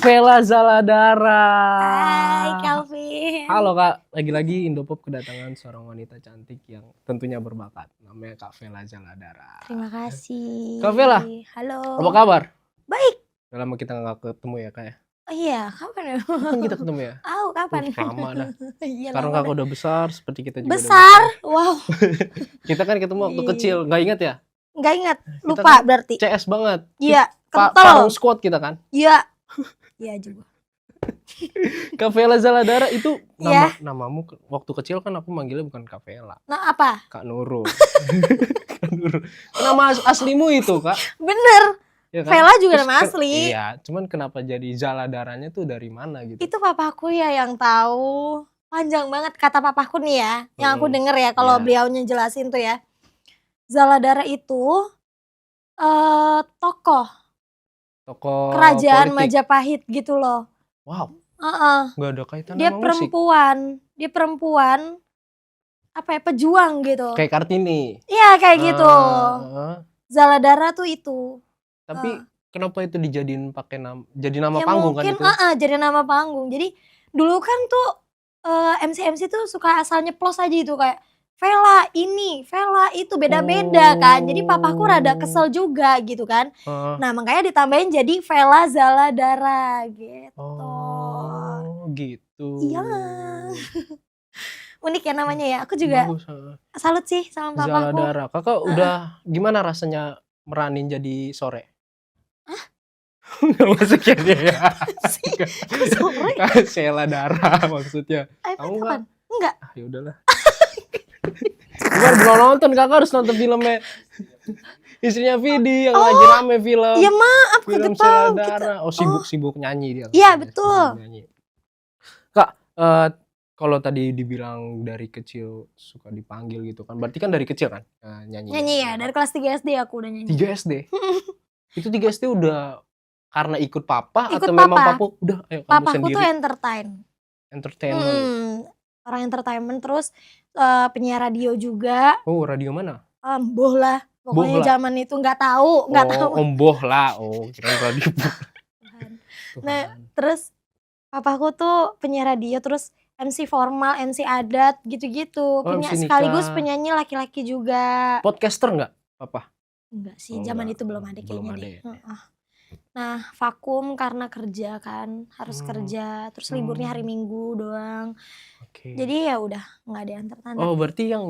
Vela Zaladara. Hai Calvin. Halo Kak, lagi-lagi Indopop kedatangan seorang wanita cantik yang tentunya berbakat. Namanya Kak Vela Zaladara. Terima kasih. Kak Vela, halo. apa kabar? Baik. Udah lama kita nggak ketemu ya Kak ya? Oh iya, kapan ya? Kapan kita ketemu ya? Kapan? Lama dah. Iya, Sekarang lama Kakak dah. udah besar, seperti kita juga Besar? udah Wow. besar. Kita kan ketemu waktu kecil, nggak ingat ya? Nggak ingat, Kita lupa kan berarti. CS banget. Iya, kental. Parung squad kita kan? Iya. Iya juga. Kak Vela Zaladara itu Iya. namamu waktu kecil kan aku manggilnya bukan Kak Vela. Nah, apa? Kak Nurul. Kak Nurul. Nama aslimu itu Kak? Bener. Ya kan? Vela juga Terus nama asli. Iya, cuman kenapa jadi Zaladaranya tuh dari mana gitu? Itu papaku ya yang tahu. Panjang banget kata papaku nih ya. Yang aku denger ya kalau Iya. beliaunya jelasin tuh ya. Zaladara itu tokoh kerajaan politik. Majapahit gitu loh. Wow, Heeh. nggak ada kaitan Dia sama musik. dia perempuan apa ya, pejuang gitu. Kayak Kartini. Iya kayak gitu. Heeh. Zaladara tuh itu. Tapi kenapa itu dijadiin pakai jadi nama Ya panggung kan mungkin itu? jadi nama panggung. Jadi dulu kan tuh MC tuh suka asal nyeplos aja itu kayak Vela ini, Vela itu, beda-beda kan. Jadi papaku rada kesel juga gitu kan. Nah makanya ditambahin jadi Vela Zaladara gitu. Oh gitu. Iya. Unik ya namanya ya. Aku juga Bagus. salut sih sama papaku. Zaladara. Kakak udah gimana rasanya meranin jadi sore? Hah? Nggak masuknya dia ya. Sore? Zaladara maksudnya. Tahu nggak? Enggak. Ah ya udahlah. Bukan belum nonton, kakak harus nonton filmnya istrinya Vidi yang lagi rame film. Iya maaf, film Zaladara. Oh sibuk nyanyi dia. Iya betul. Nyanyi. Kak, kalau tadi dibilang dari kecil suka dipanggil gitu kan, berarti kan dari kecil kan nyanyi? Nyanyi ya, dari kelas 3 SD aku udah nyanyi. 3 SD? Itu 3 SD udah karena ikut papa Ikut atau papa. memang papu udah ayo kamu Papaku sendiri? tuh entertainment. Orang entertainment terus penyiar radio juga. Oh radio mana? Boh lah. Pokoknya zaman itu nggak tahu. Om Boh lah. Oh kirain radio. Nah terus papaku tuh penyiar radio terus MC formal, MC adat gitu-gitu. Sekaligus penyanyi laki-laki juga. Podcaster nggak papa? Enggak sih, zaman itu belum ada kayaknya deh. Nah vakum karena kerja kan, harus kerja. Terus liburnya hari Minggu doang. Jadi ya udah nggak ada yang tertanda. Oh berarti yang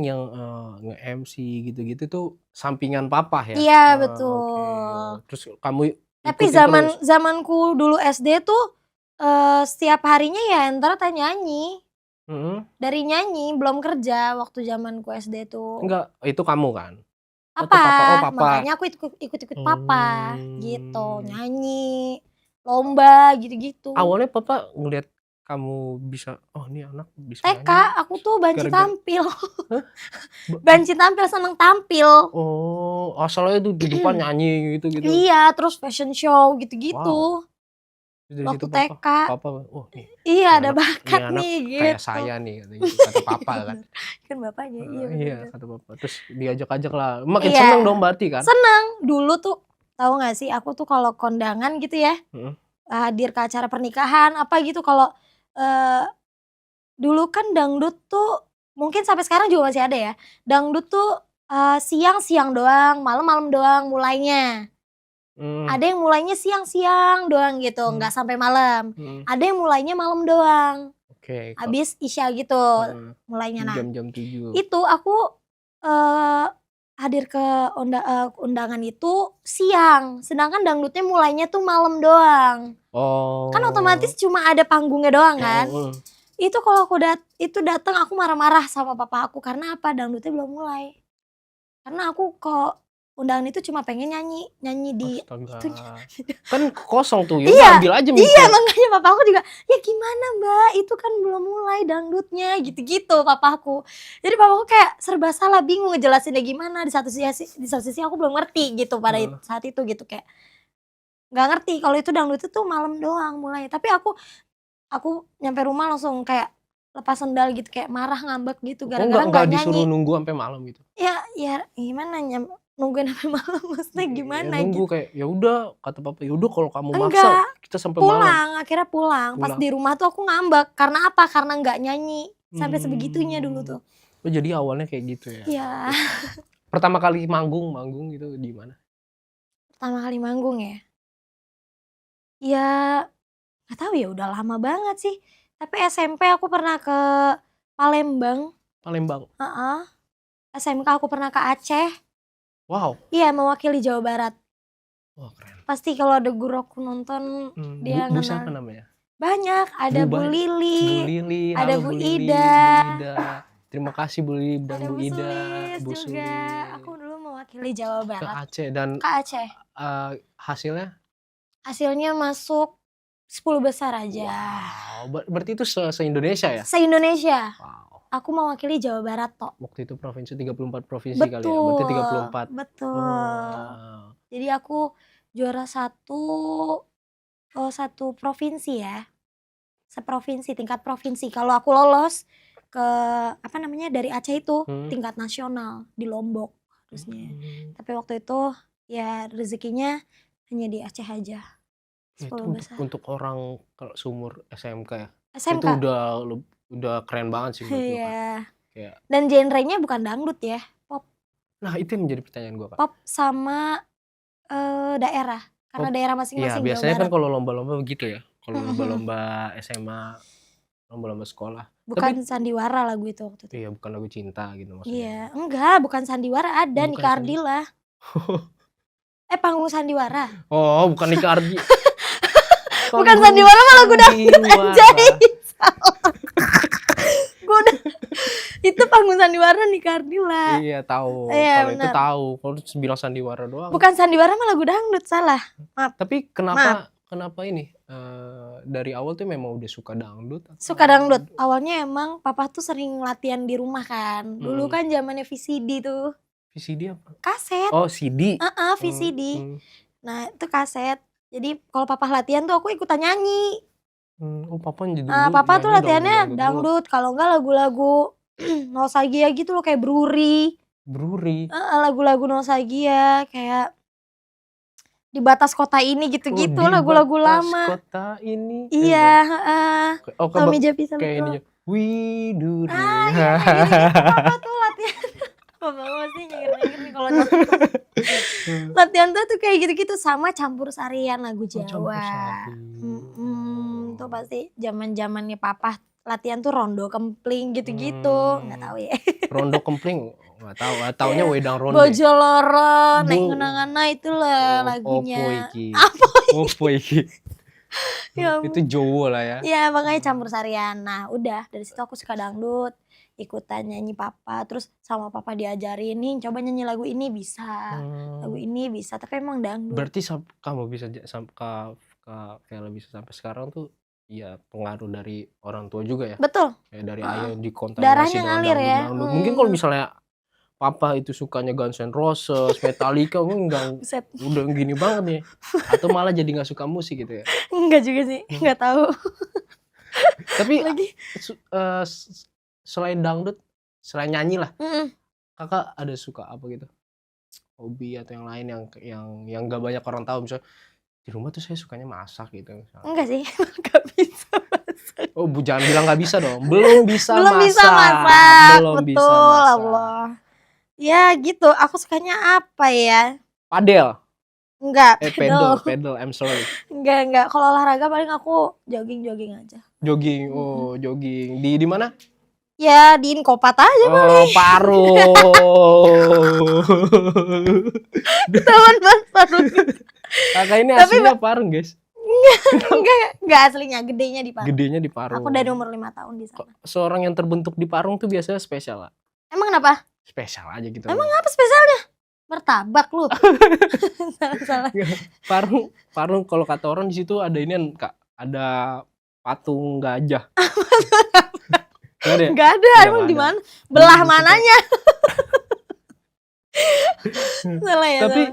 nge-MC gitu-gitu tuh sampingan papa ya? Iya betul. Terus kamu tapi zamanku dulu SD tuh setiap harinya ya entertain nyanyi. Dari nyanyi belum kerja waktu zamanku SD tuh. Enggak, itu kamu kan? Papa. Makanya aku ikut papa gitu, nyanyi, lomba gitu-gitu. Awalnya papa ngeliat kamu bisa, oh ini anak bisa TK, nyanyi. aku tuh banci tampil. Banci tampil, seneng tampil. Oh, asalnya tuh di depan nyanyi gitu-gitu. Iya, terus fashion show gitu-gitu. Dari waktu situ TK. Papa, oh nih. Iya, ada bakat nih gitu. Kayak saya nih, kata papa kan. Kan bapaknya, iya kata papa. Terus diajak-ajak lah, makin seneng dong berarti kan? Seneng, dulu tuh tahu nggak sih, aku tuh kalau kondangan gitu ya, hadir ke acara pernikahan apa gitu, kalau dulu kan dangdut tuh mungkin sampai sekarang juga masih ada ya. Dangdut tuh siang-siang doang, malam-malam doang mulainya. Ada yang mulainya siang-siang doang gitu, nggak sampai malam. Ada yang mulainya malam doang. Habis isya gitu mulainya. Nah jam 7. Itu aku hadir ke undangan itu siang, sedangkan dangdutnya mulainya tuh malam doang. Kan otomatis cuma ada panggungnya doang kan. Itu kalau aku datang aku marah-marah sama papa aku karena apa, dangdutnya belum mulai. Karena aku kok undangan itu cuma pengen nyanyi di itunya. Kan kosong tuh ya, ambil aja mikir. Iya makanya papa aku juga, ya gimana mbak, itu kan belum mulai dangdutnya gitu-gitu papaku. Jadi papaku kayak serba salah, bingung ngejelasinnya gimana. Di satu sisi aku belum ngerti gitu pada saat itu gitu, kayak nggak ngerti kalau itu dangdut itu malam doang mulai. Tapi aku nyampe rumah langsung kayak lepas sendal gitu, kayak marah ngambek gitu gara-gara nggak nyanyi. Disuruh nunggu sampai malam gitu? Ya gimana nungguin sampai malam maksudnya Ya gimana nunggu gitu? kayak, ya udah kata papa, ya udah kalau kamu maksa Enggak, kita sampai malam. akhirnya pulang. Pas Pulang. di rumah tuh aku ngambek, karena apa? Karena nggak nyanyi, sampai sebegitunya dulu Hmm. tuh. Oh jadi awalnya kayak gitu ya? Iya. Pertama kali manggung gitu di mana? Pertama kali manggung ya? Ya nggak tahu ya, udah lama banget sih. Tapi SMP aku pernah ke Palembang. Palembang. Heeh. SMK aku pernah ke Aceh. Wow. Iya, mewakili Jawa Barat. Wah keren. Pasti kalau ada guru aku nonton, dia Bu siapa kenal. namanya? Banyak, ada Bu Bu Lili, Lili, ada halo Bu Bu Lili, Ida, Bu Ida. Terima kasih Bu Lili dan ada Bu Bu Ida, Sulis Bu juga. Sulis. Aku dulu mewakili Jawa Ke Barat. Aceh dan Ke Aceh. hasilnya? Hasilnya masuk 10 besar aja. Wow, berarti itu se-Indonesia ya? Se-Indonesia. Wow. Aku mewakili Jawa Barat toh. Waktu itu provinsi 34 provinsi kali ya? Betul. Berarti 34. Betul. Wow. Jadi aku juara satu provinsi ya. Seprovinsi, tingkat provinsi. Kalau aku lolos ke apa namanya dari Aceh itu tingkat nasional di Lombok harusnya. Tapi waktu itu ya rezekinya hanya di Aceh aja. 10 Itu besar. untuk orang kalau seumur SMK ya. SMK. Itu udah keren banget sih menurut gue. Iya. Kayak. Dan genrenya bukan dangdut ya, pop. Nah itu yang menjadi pertanyaan gue Kak. Pop sama daerah. Karena daerah masing-masing Iya biasanya Jawa kan Barat. kalau lomba-lomba begitu ya. Kalau lomba-lomba SMA, lomba-lomba sekolah. Bukan sandiwara lagu itu waktu itu. Iya bukan lagu cinta gitu maksudnya. Iya, enggak, bukan sandiwara, ada Nika Ardila. Panggung sandiwara. Oh, bukan Nika Ardi. Bukan sandiwara mah lagu dangdut anjay. Gue udah itu panggung sandiwara Nika Ardila. Iya tahu. Iya, Kalau itu tahu. Kalau bilang sandiwara doang. Bukan sandiwara mah lagu dangdut, salah. Maaf. Tapi kenapa ini dari awal tuh memang udah suka dangdut? Suka dangdut. Awalnya emang papa tuh sering latihan di rumah kan. Dulu kan zamannya VCD tuh. VCD apa? Kaset. Oh CD. VCD. Nah itu kaset. Jadi kalau papa latihan tuh aku ikutan nyanyi. Oh papa jadi papa tuh latihannya dangdut. Kalau enggak lagu-lagu nostalgia gitu loh, kayak Bruri. Lagu-lagu nostalgia kayak Di Batas Kota Ini gitu-gitu, lagu-lagu lama. Di Batas Kota Ini. Iya, Tommy Japi sama kayak ini. Widuri. Iya, papa tuh latihan. Papa mesti nyengir-nyengir nih kalau nonton. Latihan tuh kayak gitu-gitu sama campur sarian lagu Jawa. Tuh pasti zaman-zamannya papa latihan tuh Rondo Kempling gitu-gitu, nggak tahu ya. Rondo Kempling nggak tahu, taunya Wedang Ronde. Bojo Loro, Nek Ngenang-ngana itulah lagunya. Opo iki. Ya, itu Jowo lah ya. Iya makanya campur sarian. Nah udah dari situ aku suka dangdut, ikutan nyanyi papa, terus sama papa diajarin nih coba nyanyi lagu ini bisa, lagu ini bisa, tapi emang dangdut. Berarti kamu bisa Vela bisa sampai sekarang tuh ya pengaruh dari orang tua juga ya. Betul. Kayak dari ayah dikontaminasi darahnya ngalir ya. Mungkin kalau misalnya papa itu sukanya Guns N' Roses, Metallica, enggak udah gini banget nih. Atau malah jadi nggak suka musik gitu ya? Enggak juga sih, nggak tahu. Tapi selain dangdut, selain nyanyi lah, kakak ada suka apa gitu? Hobi atau yang lain yang nggak banyak orang tahu, misalnya di rumah tuh saya sukanya masak gitu misalnya. Enggak sih, nggak bisa masak. Oh jangan bilang nggak bisa dong, belum bisa masak. Belum betul, bisa masak. Allah. Ya gitu, aku sukanya apa ya? Padel. Enggak, pedal, I'm sorry. Enggak. Kalau olahraga paling aku jogging aja. Jogging, jogging. Di mana? Ya, di Inkopat aja paling. Parung. Taman Parung. Kakak ini aslinya Parung, guys. Enggak aslinya, gedenya di Parung. Gedenya di Parung. Aku dari umur 5 tahun di sana. Seorang yang terbentuk di Parung tuh biasanya spesial lah. Emang kenapa? Spesial aja gitu. Emang apa spesialnya? Martabak lu. Salah. Parung kalau kata orang di situ ada ini Kak, ada patung gajah. Enggak ada, emang di mana? Belah mananya? Salah ya. Tapi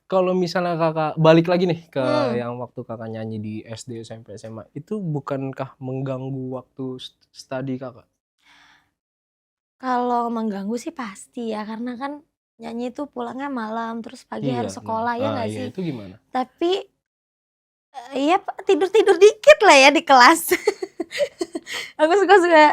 kalau misalnya kakak balik lagi nih ke yang waktu kakak nyanyi di SD, SMP, SMA, itu bukankah mengganggu waktu study kakak? Kalau mengganggu sih pasti ya, karena kan Nyanyi itu pulangnya malam, terus pagi harus Iya, sekolah, ya nggak sih? itu gimana? Tapi iya tidur-tidur dikit lah ya di kelas. Aku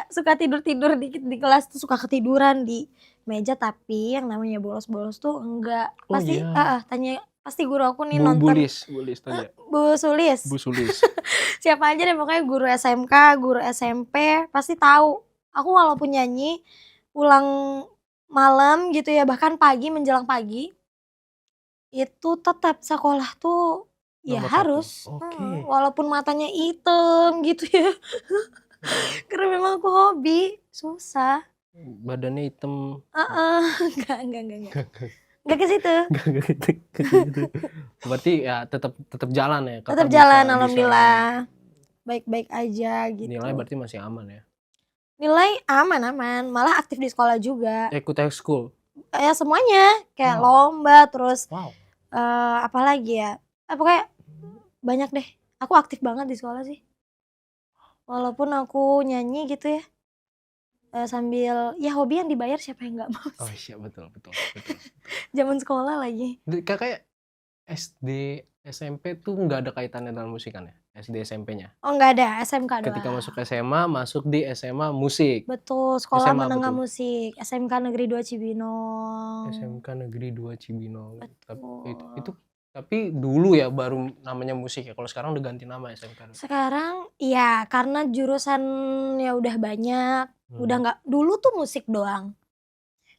suka tidur-tidur dikit di kelas tuh, suka ketiduran di meja, tapi yang namanya bolos-bolos tuh enggak. Oh Pasti iya. tanya pasti guru aku nih Bu nonton Bulis tau nggak? Bu Sulis. Bu Sulis. Siapa aja deh pokoknya guru SMK, guru SMP pasti tahu. Aku walaupun nyanyi pulang malam gitu ya, bahkan pagi menjelang pagi, itu tetap sekolah tuh ya Nomor 1. harus, Oke. walaupun matanya hitam gitu ya. Karena memang aku hobi, susah. Badannya hitam. Heeh, enggak. Enggak ke situ. Enggak gitu. Berarti ya tetap jalan ya, Tetap Kakak jalan bisa alhamdulillah. Baik-baik aja gitu. nilai berarti masih aman ya? Nilai aman, malah aktif di sekolah juga. Ikut ekskul? Ya semuanya, kayak Wow. lomba terus Wow. apalagi ya, pokoknya banyak deh. Aku aktif banget di sekolah sih. Walaupun aku nyanyi gitu ya, sambil ya hobi yang dibayar siapa yang nggak mau Oh sih. iya, betul. Zaman sekolah lagi. Kakak SD, SMP tuh nggak ada kaitannya dengan musikan ya? SD, SMP-nya? Oh nggak ada, SMK doang. Ketika masuk SMA, masuk di SMA musik. Betul, sekolah SMA apa menengah tuh? musik, SMK Negeri 2 Cibinong. SMK Negeri 2 Cibinong. Betul. Itu tapi dulu ya baru namanya musik ya. Kalau sekarang udah ganti nama SMK. Sekarang iya, karena jurusannya udah banyak, udah nggak, dulu tuh musik doang.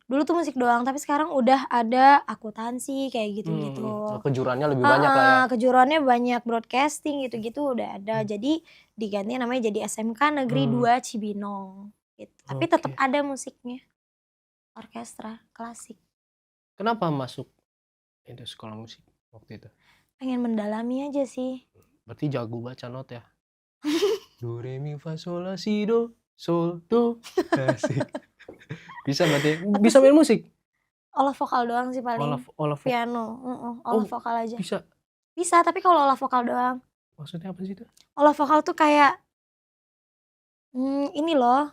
Tapi sekarang udah ada akuntansi kayak gitu-gitu. Kejuruannya lebih banyak lah ya. Kejuruannya banyak, broadcasting gitu-gitu udah ada. Jadi diganti namanya jadi SMK Negeri 2 Cibinong gitu. Tapi tetap ada musiknya. Orkestra, klasik. Kenapa masuk itu sekolah musik waktu itu? Pengen mendalami aja sih. Berarti jago baca not ya? Do, re, mi, fa, sol, la, si, do, sol, do. Asik. Bisa berarti? Bisa main musik? Olah vokal doang sih paling. Olah piano, olah vokal aja. Bisa, tapi kalau olah vokal doang. Maksudnya apa sih itu? Olah vokal tuh kayak ini loh,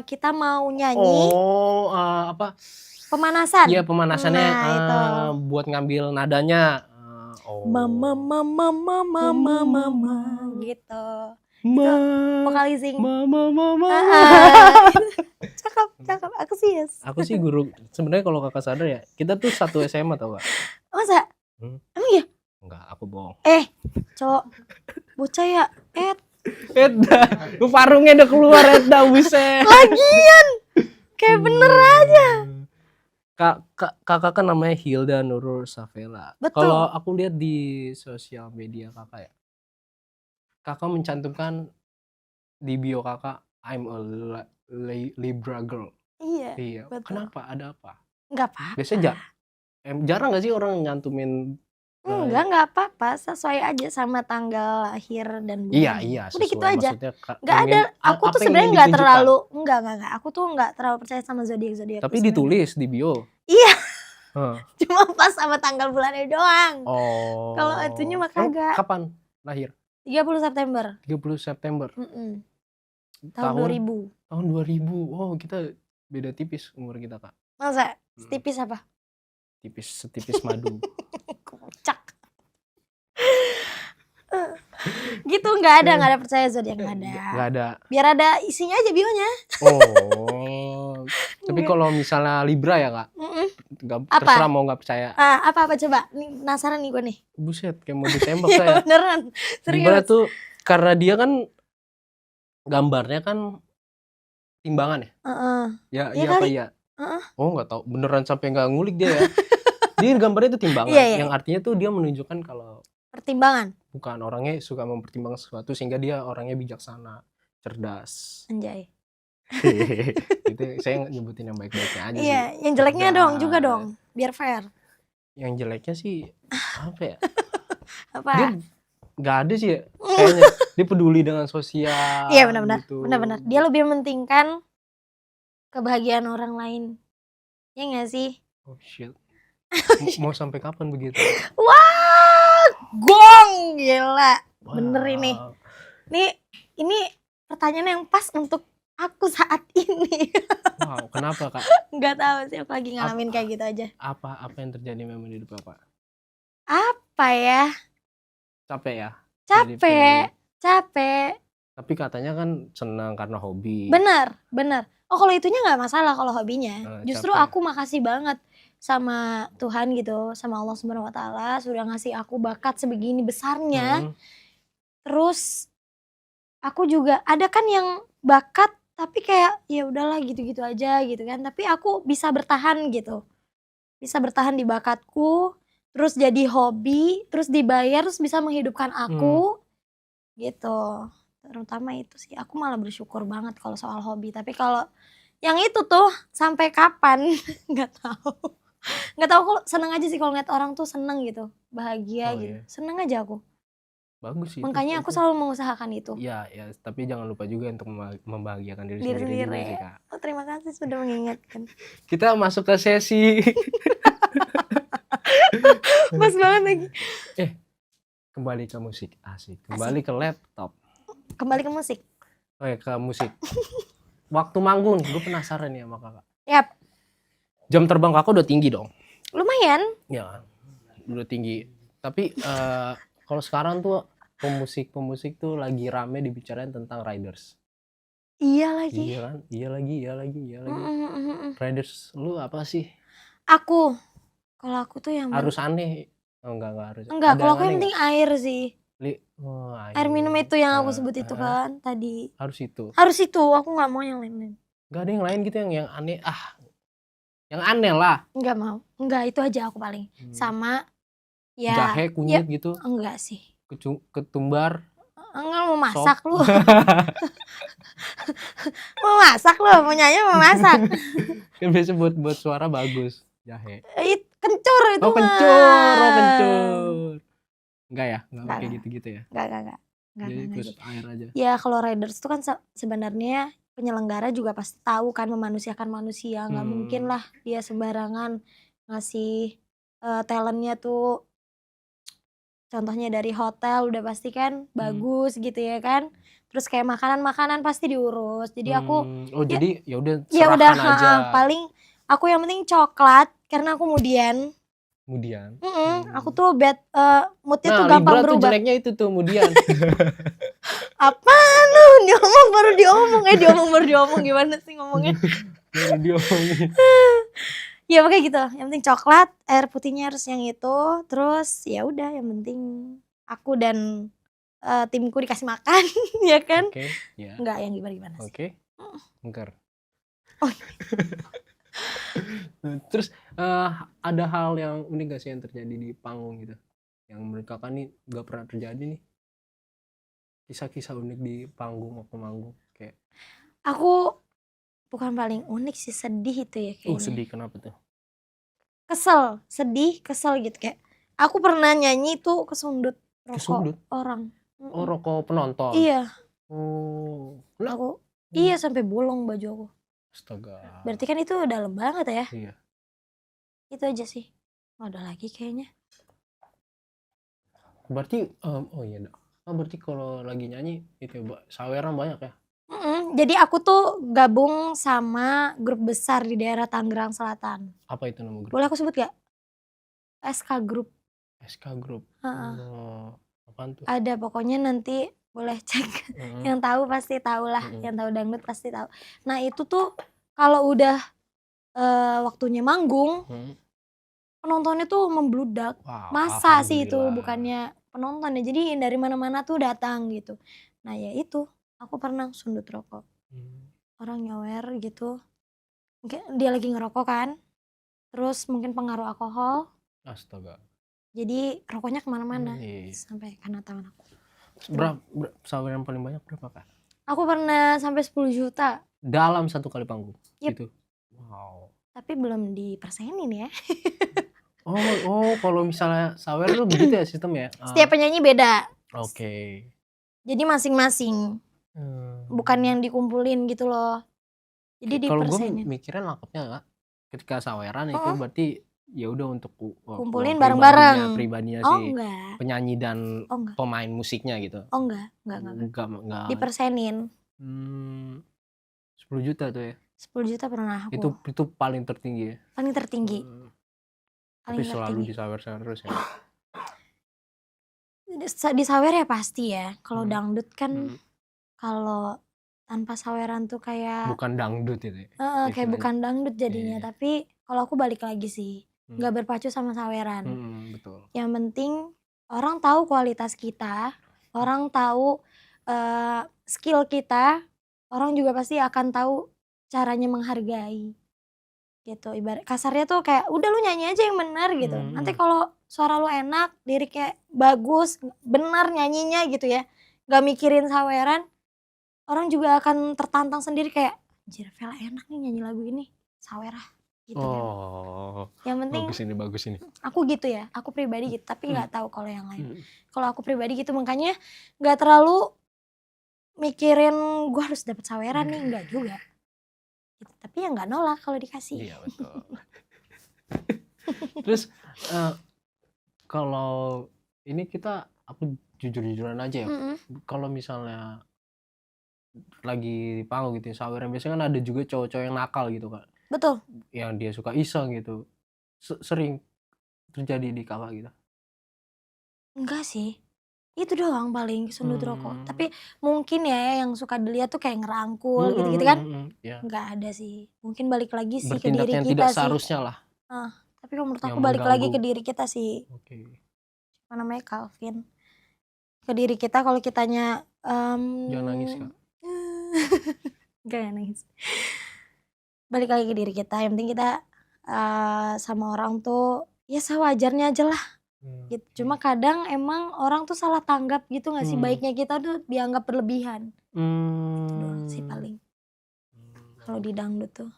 kita mau nyanyi. Oh, apa? Pemanasan. Iya, pemanasannya itu. Buat ngambil nadanya. Mama gitu. Itu vocalizing. Mama. Cakep. Aku sih yes. Aku sih guru. Sebenarnya kalau kakak sadar ya, kita tuh satu SMA tau gak? Masa? Emang iya? Enggak, aku bohong. Cowok bocah ya. Edda, parungnya udah keluar Edda, buset. Lagian kayak bener aja. Kakak kan namanya Hilda Nurul Safela. Betul. Kalau aku lihat di sosial media kakak ya, kakak mencantumkan di bio kakak I'm a Libra girl. Iya. Betul. Kenapa? Ada apa? Nggak apa-apa. Biasanya jarang gak sih orang nyantumin? Nggak apa-apa, sesuai aja sama tanggal lahir dan bulan. Iya. Udah gitu aja. Nggak Ada. Aku tuh sebenarnya nggak terlalu, enggak. Aku tuh nggak terlalu percaya sama zodiak. Tapi ditulis di bio. Iya. Cuma pas sama tanggal bulannya doang. Oh. Kalau itunya mah kagak. Kapan lahir? 30 September. 30 September. Tahun 2000. Tahun 2000. Oh, kita beda tipis umur kita, Kak. Masa? Setipis apa? Setipis madu. Kocak. Gitu, nggak ada percaya zodiak, nggak ada. Biar ada isinya aja bionya. Oh. Tapi kalau misalnya Libra ya, Kak? Terserah mau nggak percaya. Apa coba? Nih, penasaran nih gue nih. Buset, kayak mau ditembak saya. Beneran. Serius. Libra tuh karena dia kan gambarnya kan timbangan ya? Iya apa iya? Oh nggak tahu, beneran sampai nggak ngulik dia ya. Dia gambarnya itu timbangan, yang artinya tuh dia menunjukkan kalau pertimbangan. Bukan, orangnya suka mempertimbangkan sesuatu sehingga dia orangnya bijaksana, cerdas. Anjay. Itu saya nyebutin yang baik-baiknya aja sih. Iya, yang jeleknya juga dong, biar fair. Yang jeleknya sih apa ya? Apa? Dia nggak ada sih ya, kayaknya. Dia peduli dengan sosial. Iya benar-benar. Gitu. Benar-benar. Dia lebih mementingkan kebahagiaan orang lain. Ya nggak sih? Oh shit. Mau sampai kapan begitu? Wah, gong, gila. Bener ini. Ini pertanyaan yang pas untuk aku saat ini. Wow, kenapa Kak? Nggak tahu sih, aku lagi ngalamin kayak gitu aja. Apa yang terjadi memang di hidup Bapak? Apa ya? Capek ya? Capek. Tapi katanya kan senang karena hobi. Bener. Oh kalau itunya nggak masalah kalau hobinya. Justru capek. aku makasih banget sama Tuhan gitu, sama Allah Subhanahu Wa Taala sudah ngasih aku bakat sebegini besarnya. Terus aku juga ada kan yang bakat tapi kayak ya udahlah gitu-gitu aja gitu kan. Tapi aku bisa bertahan gitu. Bisa bertahan di bakatku, terus jadi hobi, terus dibayar, terus bisa menghidupkan aku. Gitu. Terutama itu sih, aku malah bersyukur banget kalau soal hobi. Tapi kalau yang itu tuh sampai kapan nggak tahu. Nggak tahu, aku seneng aja sih kalau ngeliat orang tuh seneng gitu, bahagia gitu. Iya. Seneng aja aku. Bagus sih. Makanya aku selalu mengusahakan itu. Iya, tapi jangan lupa juga untuk membahagiakan diri sendiri juga sih Kak. Oh, terima kasih sudah mengingatkan. Kita masuk ke sesi. Pas banget lagi. Kembali ke musik, asik. Kembali ke laptop. Kembali ke musik. Ke musik. Waktu manggung, gue penasaran nih sama Kakak. Yap. Jam terbang Kakak udah tinggi dong? Lumayan. Ya, udah tinggi. Tapi kalau sekarang tuh pemusik tuh lagi rame dibicarain tentang riders. Iya lagi. Iya lagi. Riders, lu apa sih? Kalau aku tuh yang harus aneh. Oh, enggak harus. Enggak, kalau aku yang penting air sih. Air minum itu yang aku sebut itu kan tadi. Harus itu, aku nggak mau yang lain-lain. Gak ada yang lain gitu yang aneh. Yang aneh lah. Nggak mau. Enggak, itu aja aku paling. Sama ya. Jahe, kunyit ya, gitu. Enggak sih. Ketumbar. Enggak, mau masak lu. Mau masak lu, mau nyanyi mau masak. Kan biasa buat suara bagus. Jahe. Kencur itu mah. Kencur. Enggak ya? Enggak pakai gitu-gitu ya? Enggak. Jadi ikut air aja. Ya kalau riders itu kan sebenarnya penyelenggara juga pasti tahu kan memanusiakan manusia. Nggak mungkin lah dia sembarangan ngasih talentnya tuh. Contohnya dari hotel udah pasti kan bagus gitu ya kan. Terus kayak makanan aku diurus. Jadi aku jadi ya udah serahkan aja. Paling aku yang penting coklat karena aku kemudian. Aku tuh moodnya tuh gampang berubah. Tuh jeleknya itu tuh kemudian. Apaan lu? Baru diomong gimana sih ngomongnya? Baru diomongin. Ya pokoknya gitu. Yang penting coklat, air putihnya harus yang itu. Terus ya udah yang penting aku dan timku dikasih makan, ya kan? Oke, ya. Enggak yang gimana sih. Oke. Engker. Oh. Terus ada hal yang unik gak sih yang terjadi di panggung gitu? Yang menurut Kakak nih gak pernah terjadi nih? Kisah-kisah unik di panggung waktu manggung kayak. Aku bukan paling unik sih, sedih itu ya kayaknya. Sedih kenapa tuh? Kesel gitu kayak. Aku pernah nyanyi tuh kesundut rokok orang. Oh, rokok penonton? Iya. Oh. Iya sampai bolong baju aku. Astaga. Berarti kan itu dalam banget ya? Iya. Itu aja sih. Ada lagi kayaknya. Berarti berarti kalau lagi nyanyi itu saweran banyak ya? Jadi aku tuh gabung sama grup besar di daerah Tangerang Selatan. Apa itu nama grup? Boleh aku sebut gak? SK Group. SK Group. Apaan tuh? Ada pokoknya nanti boleh cek. Yang tahu pasti tahu lah. Yang tahu dangdut pasti tahu. Nah itu tuh kalau udah waktunya manggung, penontonnya tuh membludak. Masa sih itu bukannya penonton ya. Jadi dari mana-mana tuh datang gitu. Nah ya itu. Aku pernah sundut rokok. Orang nyawer gitu. Mungkin dia lagi ngerokok kan. Terus mungkin pengaruh alkohol. Astaga. Jadi rokoknya kemana-mana. Sampai kena tangan aku. Berapa saweran paling banyak berapa Kak? Aku pernah sampai 10 juta. Dalam satu kali panggung? Yep. Gitu? Wow. Tapi belum dipersenin ya. Oh kalau misalnya sawer tuh begitu ya sistem ya? Setiap penyanyi beda. Oke. Jadi masing-masing. Bukan yang dikumpulin gitu loh. Jadi kalau dipersenin. Kalau gue mikirnya lengkapnya Kak, ketika saweran itu berarti ya udah untuk kumpulin bareng-bareng. Pribadinya si penyanyi dan pemain musiknya gitu. Enggak. Dipersenin. 10 juta tuh ya. 10 juta pernah aku. Itu paling tertinggi ya? Paling tertinggi. Tapi selalu disawer-sawer terus ya? Disawer ya pasti ya. Kalau dangdut kan kalau tanpa saweran tuh kayak bukan dangdut itu ya? Kayak bukan dangdut jadinya. Tapi kalau aku balik lagi sih, nggak berpacu sama saweran. Betul. Yang penting orang tahu kualitas kita, orang tahu skill kita, orang juga pasti akan tahu caranya menghargai gitu. Ibarat kasarnya tuh kayak udah lu nyanyi aja yang benar gitu. Nanti kalau suara lu enak, liriknya bagus, benar nyanyinya gitu ya, gak mikirin saweran, orang juga akan tertantang sendiri kayak anjir Vela enak nih nyanyi lagu ini, sawerah gitu kan. Yang penting bagus ini. Aku gitu ya, aku pribadi gitu, tapi nggak tahu kalau yang lain. Kalau aku pribadi gitu, makanya nggak terlalu mikirin gue harus dapet saweran nih, enggak juga. Gitu. Tapi ya nggak nolak kalau dikasih. Iya betul. Terus kalau ini aku jujur-jujuran aja ya. Kalau misalnya lagi di panggung gitu ya, saweran biasanya kan ada juga cowok-cowok yang nakal gitu kan. Betul. Yang dia suka iseng gitu. Sering terjadi di kakak gitu? Enggak sih. Itu doang paling kesundut rokok. Tapi mungkin ya yang suka dilihat tuh kayak ngerangkul gitu-gitu kan. Enggak ada sih. Mungkin balik lagi sih ke diri kita tidak sih. seharusnya lah. Tapi kalau menurut aku balik lagi ke diri kita sih. Apa namanya, Calvin. Ke diri kita kalau kitanya jangan nangis Kak. Jangan nangis. Balik lagi ke diri kita. Yang penting kita sama orang tuh ya sewajarnya aja lah. Gitu. Cuma kadang emang orang tuh salah tanggap gitu gak sih, baiknya kita tuh dianggap berlebihan. Itu doang sih paling. Kalau di dangdut tuh.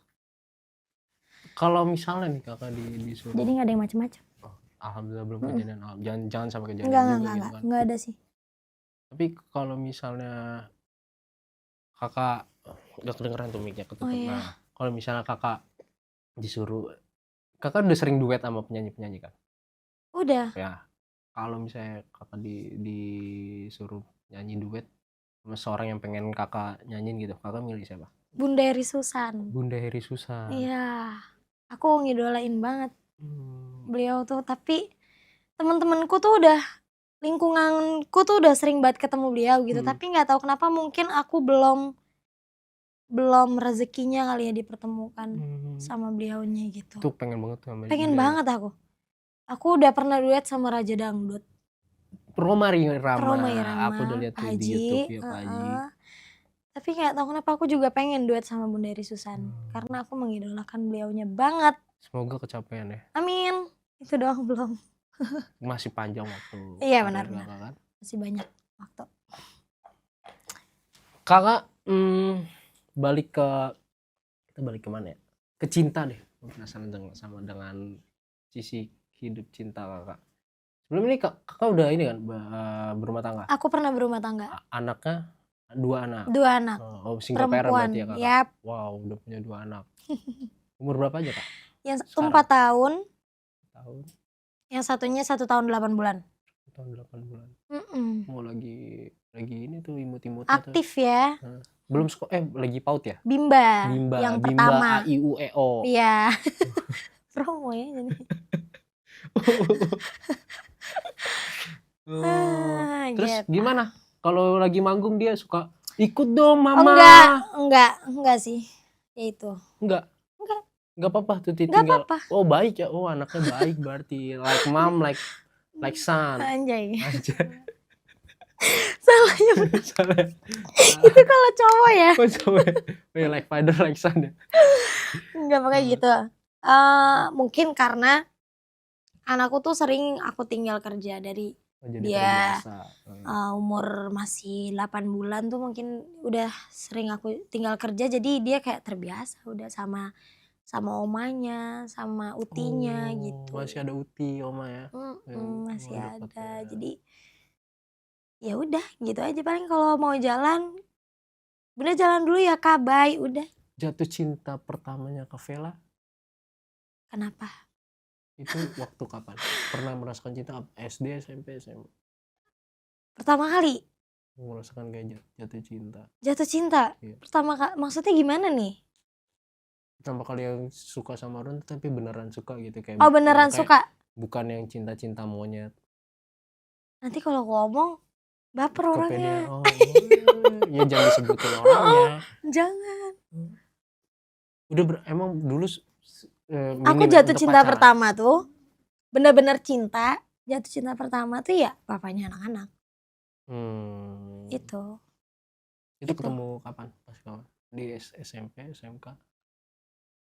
Kalau misalnya nih kakak disuruh. Jadi gak ada yang macem-macem. Alhamdulillah belum kejadian. Jangan sampai kejadian juga gitu kan. Enggak ada sih. Tapi kalau misalnya kakak udah kedengeran tuh mic-nya ketutup. Nah, kalau misalnya kakak disuruh, kakak udah sering duet sama penyanyi-penyanyi kan? Udah. Ya, kalau misalnya kakak disuruh nyanyi duet sama seorang yang pengen kakak nyanyiin gitu, kakak milih siapa? Bunda Heri Susan. Bunda Heri Susan. Iya, aku ngidolain banget beliau tuh. Tapi teman-temanku tuh udah, lingkunganku tuh udah sering banget ketemu beliau gitu. Tapi nggak tahu kenapa mungkin aku belum rezekinya kali ya dipertemukan sama beliaunya gitu. Tuh pengen banget sama Pengen banget aku. Aku udah pernah duet sama Raja Dangdut. Roma Irama. Aku udah lihat di YouTube ya Pak Haji. Tapi nggak tahu kenapa aku juga pengen duet sama Bunda Heri Susan. Karena aku mengidolakan beliaunya banget. Semoga kecapean ya. Amin. Itu doang belum. Masih panjang waktu. Iya benar. Kan? Masih banyak waktu. Kakak kita balik ke mana ya? Ke cinta deh. Penasaran dengan sisi hidup cinta kakak. Sebelum ini kakak udah ini kan berumah tangga? Aku pernah berumah tangga. Anaknya 2 anak? 2 anak. Single parent berarti ya kakak? Yep. Wow, udah punya 2 anak. Umur berapa aja kak? Yang 4 tahun. Yang satunya 1 tahun 8 bulan. 1 tahun 8 bulan. Mau lagi ini tuh imut-imutnya aktif tuh. Ya. Belum lagi PAUD ya? Bimba. Yang pertama. Bimba A I U E O. Iya. Promo ya jadi. Terus gimana? Kalau lagi manggung dia suka ikut dong mama. Enggak sih. Ya itu. Enggak apa-apa tuh tinggal. Oh baik ya. Oh anaknya baik berarti. Like mom, like son. Anjay. Salah ya. Itu kalau cowok ya. Oh cowok. Like father, like son ya. Enggak pakai gitu. Mungkin karena anakku tuh sering aku tinggal kerja dari dia umur masih 8 bulan tuh mungkin udah sering aku tinggal kerja, jadi dia kayak terbiasa udah sama omanya, sama utinya gitu. Masih ada uti oma ya? Masih ada. Jadi ya udah gitu aja, paling kalau mau jalan, Bunda jalan dulu ya Kak, bye, udah. Jatuh cinta pertamanya ke Vela? Kenapa? Itu waktu kapan? Pernah merasakan cinta SD, SMP, SMA? Pertama kali? Merasakan kayak jatuh cinta. Jatuh cinta? Iya. Pertama kali, maksudnya gimana nih? Sama kali yang suka sama orang tapi beneran suka gitu kayak Oh beneran kayak suka. bukan yang cinta-cinta monyet. Nanti kalau ngomong baper orangnya. Kepedean. Oh, ya jangan disebutin orangnya. Jangan. Udah emang dulu Aku minim ya jatuh untuk cinta pacaran. pertama tuh bener-bener cinta. Jatuh cinta pertama tuh ya papanya anak-anak. Itu ketemu kapan? Pas kapan? Di SMP, SMK?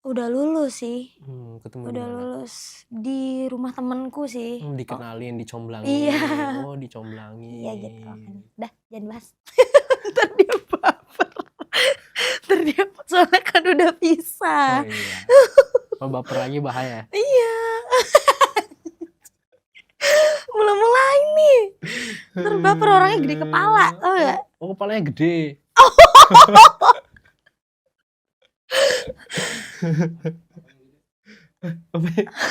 Udah lulus sih. Ketemu Udah dimana? lulus di rumah temenku sih. Dikenalin, dicomblangin. Iya. Oh, dicomblangin. Iya gitu makanya. Dah, jangan bahas. Ntar dia baper. Ntar dia soalnya kan udah pisah. Oh iya. Kalau baper lagi bahaya. Iya. Mulai nih. Ntar baper orangnya gede kepala, tau gak? Oh, kepalanya gede.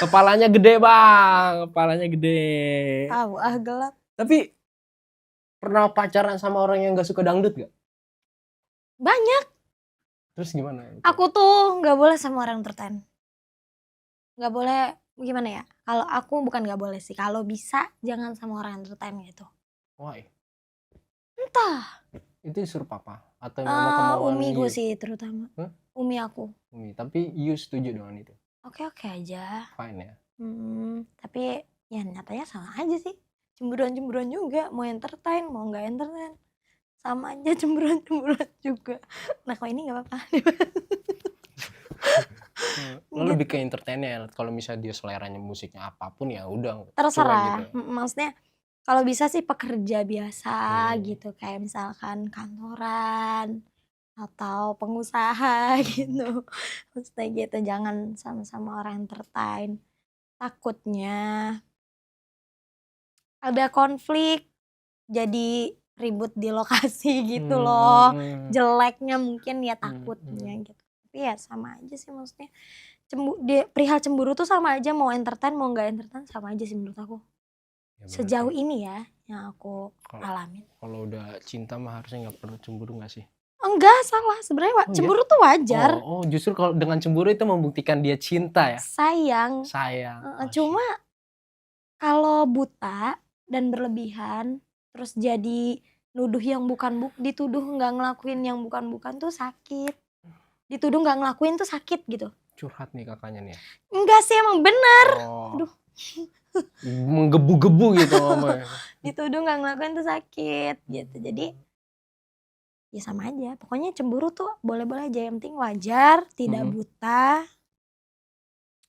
Kepalanya gede, Bang. Kepalanya gede. Gelap. Tapi pernah pacaran sama orang yang gak suka dangdut gak? Banyak. Terus gimana? Aku tuh gak boleh sama orang entertain. Gak boleh, gimana ya? Kalau aku bukan gak boleh sih. Kalau bisa jangan sama orang entertain gitu. Why? Entah. Itu disuruh papa? Atau memang kemauan Umi gue you? sih terutama. Umi aku. Umi, tapi you setuju dengan itu? Oke aja. Fine ya? Tapi ya nyatanya sama aja sih. Cemburuan juga. Mau entertain, mau gak entertain. Sama aja cemburuan juga. Nah kalau ini gak apa-apa. Lo lebih ke entertainnya. Kalau misalnya dia seleranya musiknya apapun ya udah. Terserah. Gitu. Maksudnya kalau bisa sih pekerja biasa gitu. Kayak misalkan kantoran. Atau pengusaha gitu. Maksudnya gitu. Jangan sama-sama orang entertain. Takutnya ada konflik. Jadi ribut di lokasi gitu loh. Jeleknya mungkin ya takutnya gitu. Tapi ya sama aja sih maksudnya. Perihal cemburu tuh sama aja. Mau entertain mau gak entertain sama aja sih menurut aku. Ya, sejauh ini ya yang aku alamin. Kalau udah cinta mah harusnya gak perlu cemburu gak sih? Enggak, salah. Sebenarnya cemburu tuh wajar. Oh, justru kalau dengan cemburu itu membuktikan dia cinta ya? Sayang. Cuma kalau buta dan berlebihan terus jadi nuduh yang dituduh nggak ngelakuin yang bukan tuh sakit. Dituduh nggak ngelakuin tuh sakit gitu. Curhat nih kakaknya nih ya? Enggak sih, emang bener. Aduh. Menggebu-gebu gitu ngomongnya. Dituduh nggak ngelakuin tuh sakit gitu. Jadi ya sama aja. Pokoknya cemburu tuh boleh-boleh aja. Yang penting wajar, tidak buta.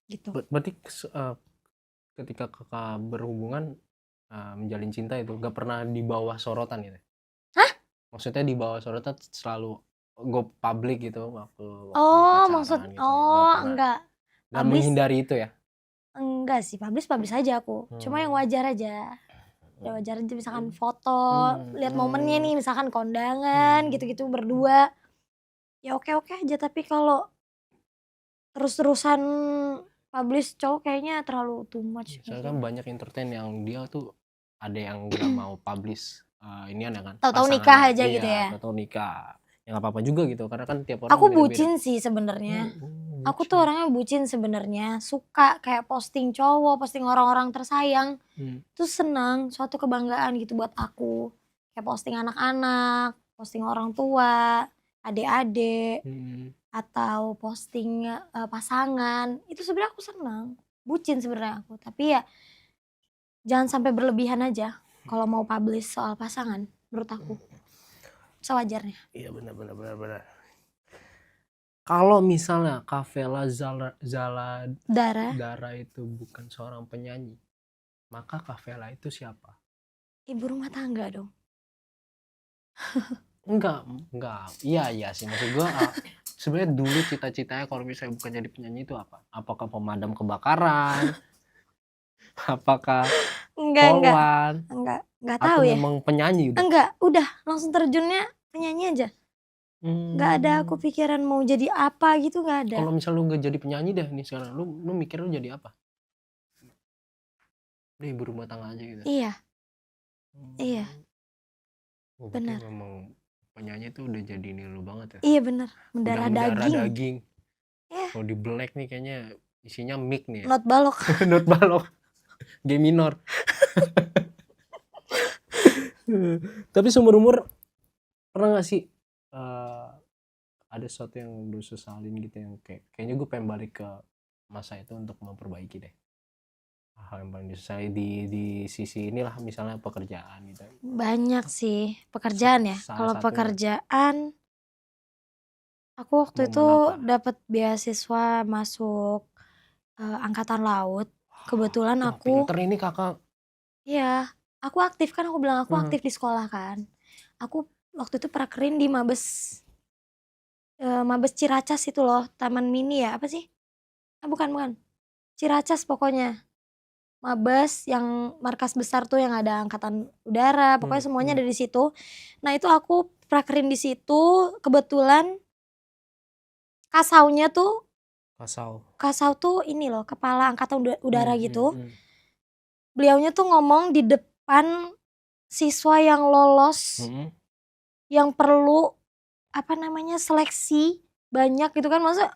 Gitu. Berarti ketika kakak berhubungan menjalin cinta itu gak pernah di bawah sorotan gitu? Hah? Maksudnya di bawah sorotan selalu go public gitu waktu pacaran gitu. Enggak. Dan menghindari itu ya? Enggak sih, publish aja aku. Cuma yang wajar aja. Ya wajar aja misalkan foto, lihat momennya nih misalkan kondangan gitu-gitu berdua. Ya oke aja, tapi kalau terus-terusan publish cowok kayaknya terlalu too much. Soalnya kan banyak entertain yang dia tuh ada yang gak mau publish inian ya kan. Tahu-tahu nikah aja gitu ya. Tahu-tahu nikah. Ya gak apa-apa juga gitu karena kan tiap orang aku beda-beda. Bucin sih sebenarnya. Aku tuh orangnya bucin sebenarnya, suka kayak posting cowok, posting orang-orang tersayang. Tuh senang, suatu kebanggaan gitu buat aku. Kayak posting anak-anak, posting orang tua, adik-adik, atau posting pasangan. Itu sebenarnya aku senang, bucin sebenarnya aku. Tapi ya jangan sampai berlebihan aja kalau mau publish soal pasangan menurut aku. Sewajarnya. Iya benar. Kalau misalnya Kavela Dara itu bukan seorang penyanyi, maka Kavela itu siapa? Ibu rumah tangga dong. Enggak. Iya sih, maksud gue sebenarnya dulu cita-citanya kalau misalnya bukan jadi penyanyi itu apa? Apakah pemadam kebakaran? Apakah poluan? Enggak tahu ya. Atau memang penyanyi udah? Enggak, udah langsung terjunnya penyanyi aja. Gak ada aku pikiran mau jadi apa gitu, gak ada. Kalau misal lu gak jadi penyanyi deh nih sekarang, lu mikir lu jadi apa? Udah ibu rumah tangga aja gitu? Iya. Benar. Memang penyanyi tuh udah jadi ini lu banget ya? Iya benar, mendarah daging. Kalau di black nih kayaknya isinya mic nih ya. Not balok. Not balok. G minor. Tapi seumur umur pernah gak sih ada sesuatu yang lu sesalin gitu yang kayaknya gue pengen balik ke masa itu untuk memperbaiki deh hal yang paling disesali di sisi inilah, misalnya pekerjaan gitu? Banyak sih pekerjaan ya. Kalau pekerjaan, aku waktu itu dapat beasiswa masuk angkatan laut. Kebetulan aku pinter ini kakak. Iya, aku aktif kan, aku bilang aku aktif di sekolah kan. Aku waktu itu prakerin di Mabes Ciracas itu loh, Taman Mini ya, apa sih? Bukan. Ciracas pokoknya. Mabes yang markas besar tuh yang ada angkatan udara, pokoknya semuanya ada di situ. Nah, itu aku prakerin di situ, kebetulan Kasaunya tuh Kasau tuh ini loh, kepala angkatan udara gitu. Beliaunya tuh ngomong di depan siswa yang lolos, yang perlu seleksi banyak gitu kan, maksudnya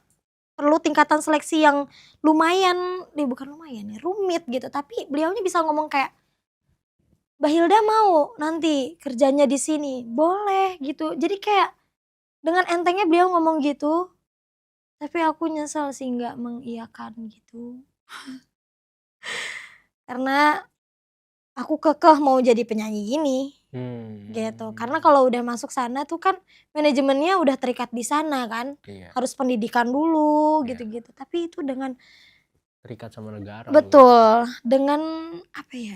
perlu tingkatan seleksi yang lumayan, bukan lumayan ya, rumit gitu. Tapi beliaunya bisa ngomong kayak, Mbak Hilda mau nanti kerjanya di sini, boleh gitu. Jadi kayak dengan entengnya beliau ngomong gitu. Tapi aku nyesel sih nggak mengiyakan gitu. Karena aku kekeh mau jadi penyanyi gini. Gitu. Karena kalau udah masuk sana tuh kan manajemennya udah terikat di sana kan. Harus pendidikan dulu gitu-gitu. Tapi itu dengan terikat sama negara. Betul. Dengan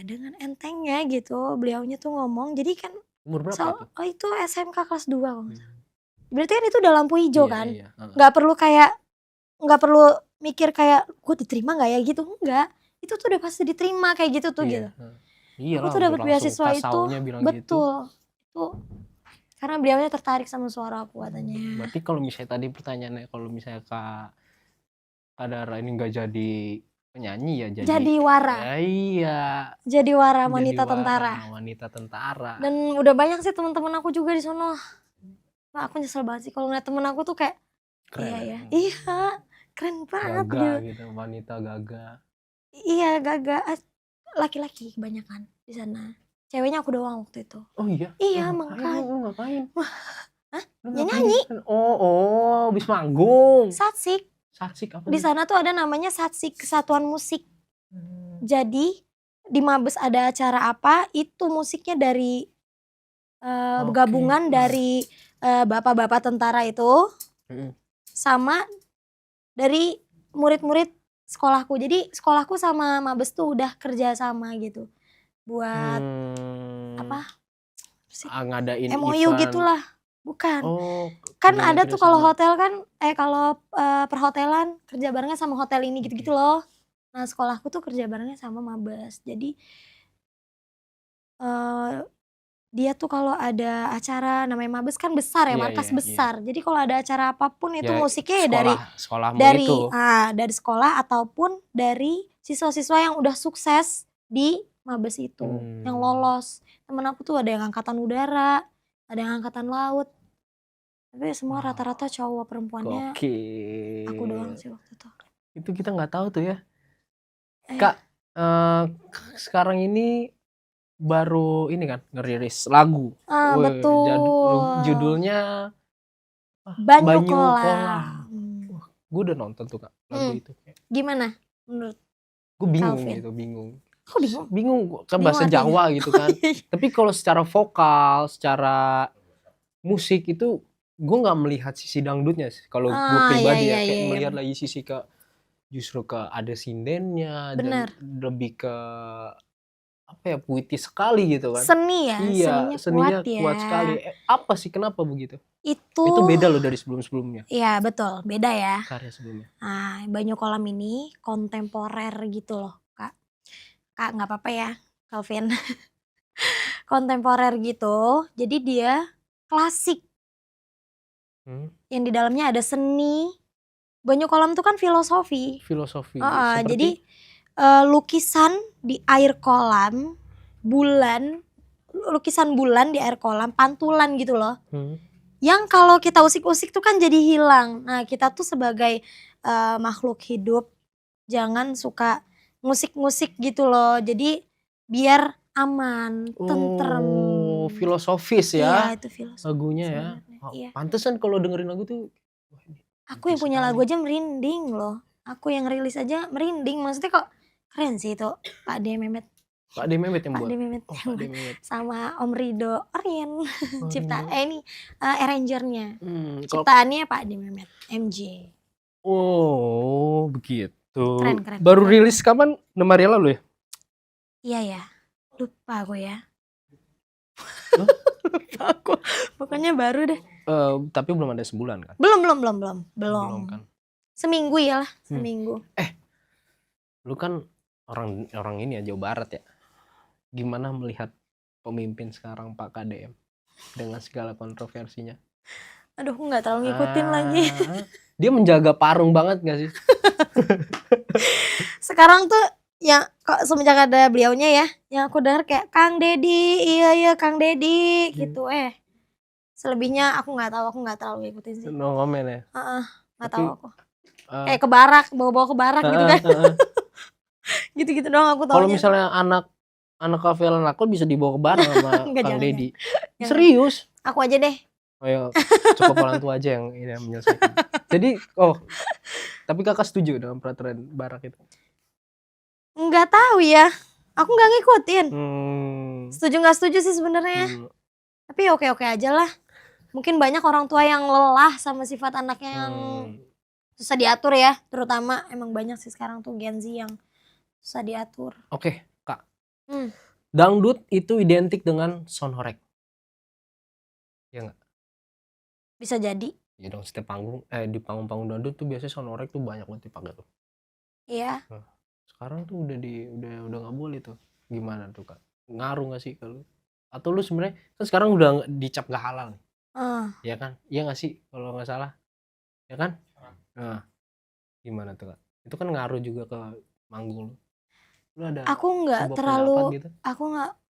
dengan entengnya gitu. Beliaunya tuh ngomong. Jadi kan umur berapa itu? Oh itu SMK kelas 2 kalau berarti kan itu udah lampu hijau kan. Gak perlu mikir kayak gue diterima gak ya gitu. Enggak. Itu tuh udah pasti diterima kayak gitu tuh gitu. Iyalah, aku tuh dapat beasiswa itu. Betul. Gitu. Itu karena beliaunya tertarik sama suara aku katanya. Berarti kalau misalnya tadi pertanyaannya, kalau misalnya Kak Dara ini nggak jadi penyanyi ya jadi wara. Iya. Jadi wara wanita tentara. Wanita tentara. Dan udah banyak sih teman-teman aku juga di sono. Nah, aku nyesel banget sih kalau ngeliat temen aku tuh kayak keren. Iya, keren banget gitu. Wanita gagah. Iya, gagah. Laki-laki kebanyakan di sana. Ceweknya aku doang waktu itu. Oh iya? Iya, makanya. Lu ngapain? Hah? Ya nyanyi. Habis manggung. Satsik. Satsik apa? Di sana tuh ada namanya Satsik, Kesatuan Musik. Jadi di Mabes ada acara apa, itu musiknya dari gabungan dari bapak-bapak tentara itu sama dari murid-murid sekolahku. Jadi sekolahku sama Mabes tuh udah kerja sama gitu buat ngadain MOU event gitulah. Bukan. Kan ada tuh kalau hotel kan kalau perhotelan kerja barengnya sama hotel ini gitu-gitu loh. Nah, sekolahku tuh kerja barengnya sama Mabes. Jadi dia tuh kalau ada acara namanya Mabes kan besar ya, markas besar. Jadi kalau ada acara apapun itu musiknya dari sekolah ataupun dari siswa-siswa yang udah sukses di Mabes itu, yang lolos. Temen aku tuh ada yang angkatan udara, ada yang angkatan laut. Tapi semua rata-rata cowok, perempuannya aku doang sih waktu itu. Itu kita nggak tahu tuh ya. Kak, sekarang ini baru ini kan ngerilis lagu. Betul. Judulnya Banyu Kolam. Gue udah nonton tuh Kak lagu itu. Gimana menurut? Gue bingung. Kok bingung? Bingung kan bahasa Jawa gitu kan. Tapi kalau secara vokal, secara musik itu gue nggak melihat sisi dangdutnya sih. Kalau gue pribadi kayak melihat lagi sisi justru ke ada sindennya dan lebih ke puitis sekali gitu kan. Seni ya, seninya kuat sekali. Apa sih, kenapa begitu? Itu beda loh dari sebelum-sebelumnya. Iya betul, beda ya. Karya sebelumnya. Nah, Banyu Kolam ini kontemporer gitu loh Kak. Kak nggak apa-apa ya Calvin. Kontemporer gitu, jadi dia klasik. Yang di dalamnya ada seni. Banyu Kolam tuh kan filosofi. Jadi lukisan di air kolam, lukisan bulan di air kolam, pantulan gitu loh. yang kalau kita usik-usik tuh kan jadi hilang. Nah, kita tuh sebagai makhluk hidup jangan suka ngusik-ngusik gitu loh. Jadi biar aman, tentrem. Oh, filosofis Iya, ya itu filosofi lagunya ya. sebenarnya. Oh, Iya. pantesan kalau dengerin lagu tuh Aku yang punya lagu aja merinding loh. Aku yang rilis aja merinding. Maksudnya kok keren sih itu Pak D Mehmet. Pak D Mehmet yang Pak buat. D Mehmet Oh, yang Pak D buat. Mehmet. Sama Om Rido Orien cipta Rido. ini arrangernya. Kalau Ciptaannya Pak D Mehmet MJ. oh, begitu. Keren. Baru keren. rilis kapan? 6 hari lalu ya? Iya ya. Lupa aku ya. Hah? Aku pokoknya baru deh. Tapi belum ada sebulan kan? Belum. Kan? Seminggu ya lah, seminggu. Lu kan orang ini ya Jawa Barat ya. Gimana melihat pemimpin sekarang Pak KDM dengan segala kontroversinya? Aduh, aku nggak terlalu ngikutin lagi. Dia menjaga Parung banget gak sih? Sekarang tuh ya kok semenjak ada beliaunya ya, yang aku dengar kayak Kang Dedi, iya Kang Dedi gitu. Selebihnya aku nggak tahu, aku nggak terlalu ngikutin sih. No comment ya. Nggak tahu aku. Kayak ke barak, bawa-bawa ke barak gitu kan. Gitu-gitu doang aku tahu. Kalau misalnya anak Kavela nakal bisa dibawa ke barak sama Kang Dedi. Serius? Aku aja deh. Ayo, cukup orang tua aja yang ini menyelesaikan. Jadi, tapi kakak setuju dengan peraturan barak itu? Nggak tahu ya, aku nggak ngikutin. Setuju nggak setuju sih sebenarnya. Tapi oke aja lah. Mungkin banyak orang tua yang lelah sama sifat anaknya yang susah diatur ya. Terutama emang banyak sih sekarang tuh Gen Z yang susah diatur. Oke, Kak. Dangdut itu identik dengan sound horeg. Ya nggak? Bisa jadi. Ya dong, setiap panggung di panggung-panggung dangdut tuh biasanya sound horeg tuh banyak banget dipakai tuh. Iya. Sekarang tuh udah nggak boleh tuh. Gimana tuh Kak? Ngaruh nggak sih kalau? Atau lu sebenarnya kan sekarang udah dicap gak halal nih. Ya kan? Iya nggak sih kalau nggak salah? Ya kan? Nah, gimana tuh Kak? Itu kan ngaruh juga ke manggung lu. Aku nggak terlalu gitu?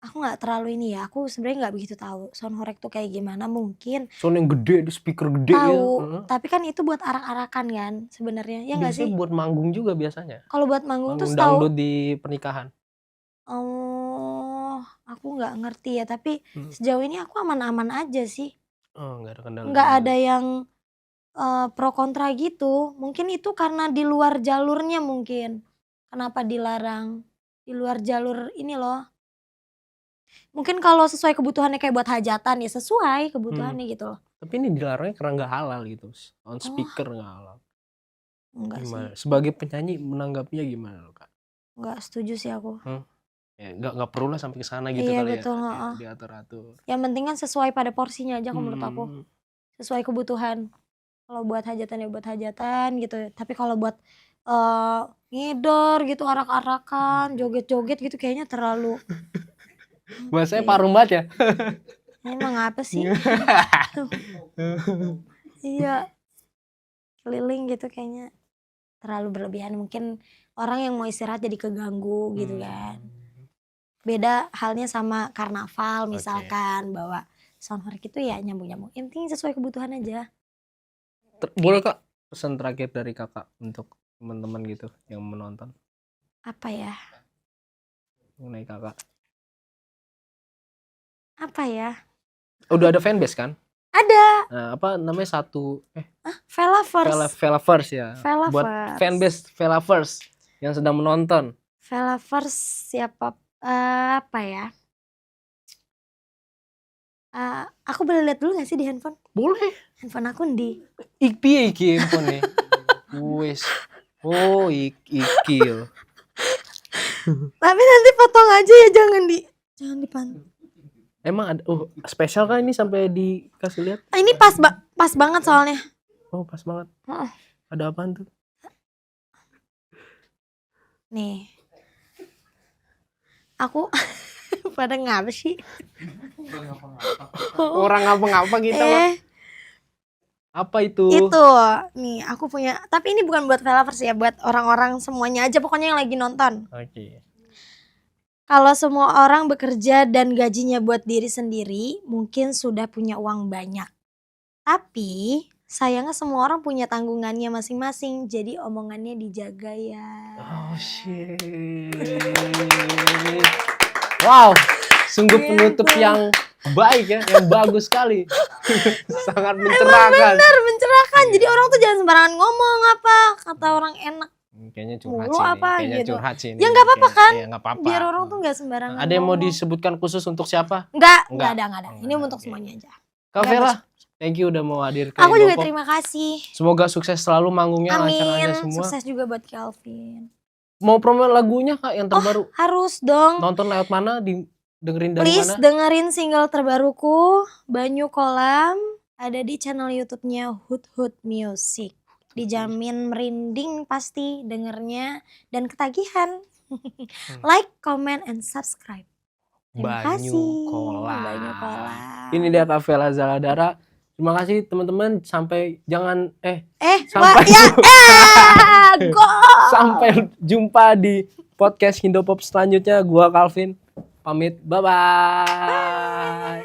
aku nggak terlalu ini ya. Aku sebenarnya nggak begitu tahu sound horeg tuh kayak gimana. Mungkin sound yang gede, di speaker gede tahu, ya. tapi kan itu buat arak-arakan kan sebenarnya. Ya nggak sih? Buat manggung juga biasanya. Kalau buat manggung tuh tahu dangdut di pernikahan. Oh, aku nggak ngerti ya. Tapi sejauh ini aku aman-aman aja sih. Nggak ada kendala. Nggak ada yang pro kontra gitu. Mungkin itu karena di luar jalurnya mungkin. Kenapa dilarang? Di luar jalur ini loh. Mungkin kalau sesuai kebutuhannya kayak buat hajatan ya sesuai kebutuhannya gitu loh. Tapi ini dilarangnya karena nggak halal gitu. On speaker nggak halal. Enggak gimana? sih. Sebagai penyanyi menanggapinya gimana lo Kak? Nggak setuju sih aku. Ya nggak perlu lah sampai ke sana gitu iya, kali betul, ya. Diatur-atur. Yang penting kan sesuai pada porsinya aja menurut aku. Sesuai kebutuhan. Kalau buat hajatan ya buat hajatan gitu. Tapi kalau buat ngidor gitu, arak-arakan, joget-joget gitu kayaknya terlalu. Bahasanya Parung banget ya. Emang apa sih? Iya. Keliling gitu kayaknya terlalu berlebihan. Mungkin orang yang mau istirahat jadi keganggu gitu kan. Beda halnya sama karnaval misalkan. Bahwa sound horeg itu ya nyambung-nyambung. Yang penting sesuai kebutuhan aja. Boleh Kak pesan terakhir dari kakak untuk teman-teman gitu yang menonton? Apa ya? Mengenai kakak. Apa ya? Udah ada fanbase kan? Ada. Nah, apa namanya Velavers. Velavers ya. Velavers. Buat fanbase Velavers yang sedang menonton. Velavers siapa? Apa ya? Aku boleh lihat dulu gak sih di handphone? Boleh. Handphone aku di. Iki handphone nih. Wes. Oh, iki. Tapi nanti potong aja ya, jangan dipantau. Emang ada spesial kan ini sampai dikasih lihat? Ini pas banget soalnya. Oh, pas banget. Ada apaan tuh? Nih. Aku pada ngapa sih? Orang ngapa-ngapa kita apa itu? Itu nih aku punya, tapi ini bukan buat Velavers ya, buat orang-orang semuanya aja pokoknya yang lagi nonton. Oke. Kalau semua orang bekerja dan gajinya buat diri sendiri, mungkin sudah punya uang banyak. Tapi sayangnya semua orang punya tanggungannya masing-masing, jadi omongannya dijaga ya. Oh shit. Wow, sungguh penutup yang baik ya, yang bagus sekali. Sangat mencerahkan. Benar, mencerahkan. Jadi orang tuh jangan sembarangan ngomong apa kata orang enak. Kayaknya curhat Mulu sih. apa Kayaknya gitu. curhat sih. Ya nggak apa-apa kan? Iya, nggak apa-apa. Biar orang tuh nggak sembarangan. Ada yang mau ngomong. disebutkan khusus untuk siapa? Nggak Nggak. ada. Ini untuk semuanya aja. Kak Vela, thank you udah mau hadir ke Aku juga Indopop. terima kasih. Semoga sukses selalu manggungnya, lancar aja Amin. semua. Sukses juga buat Calvin. Mau promo lagunya Kak yang terbaru? Harus dong. Nonton lewat mana? Dengerin dari Please mana? dengerin single terbaruku Banyu Kolam, ada di channel YouTube-nya Hood Hood Music. Dijamin merinding pasti dengernya dan ketagihan. Like, comment, and subscribe. Terima kasih. Banyu Kolam. Ini dia Kak Vela Zaladara. Terima kasih teman-teman. Sampai sampai jumpa di podcast Indopop selanjutnya. Gua Calvin pamit. Bye-bye.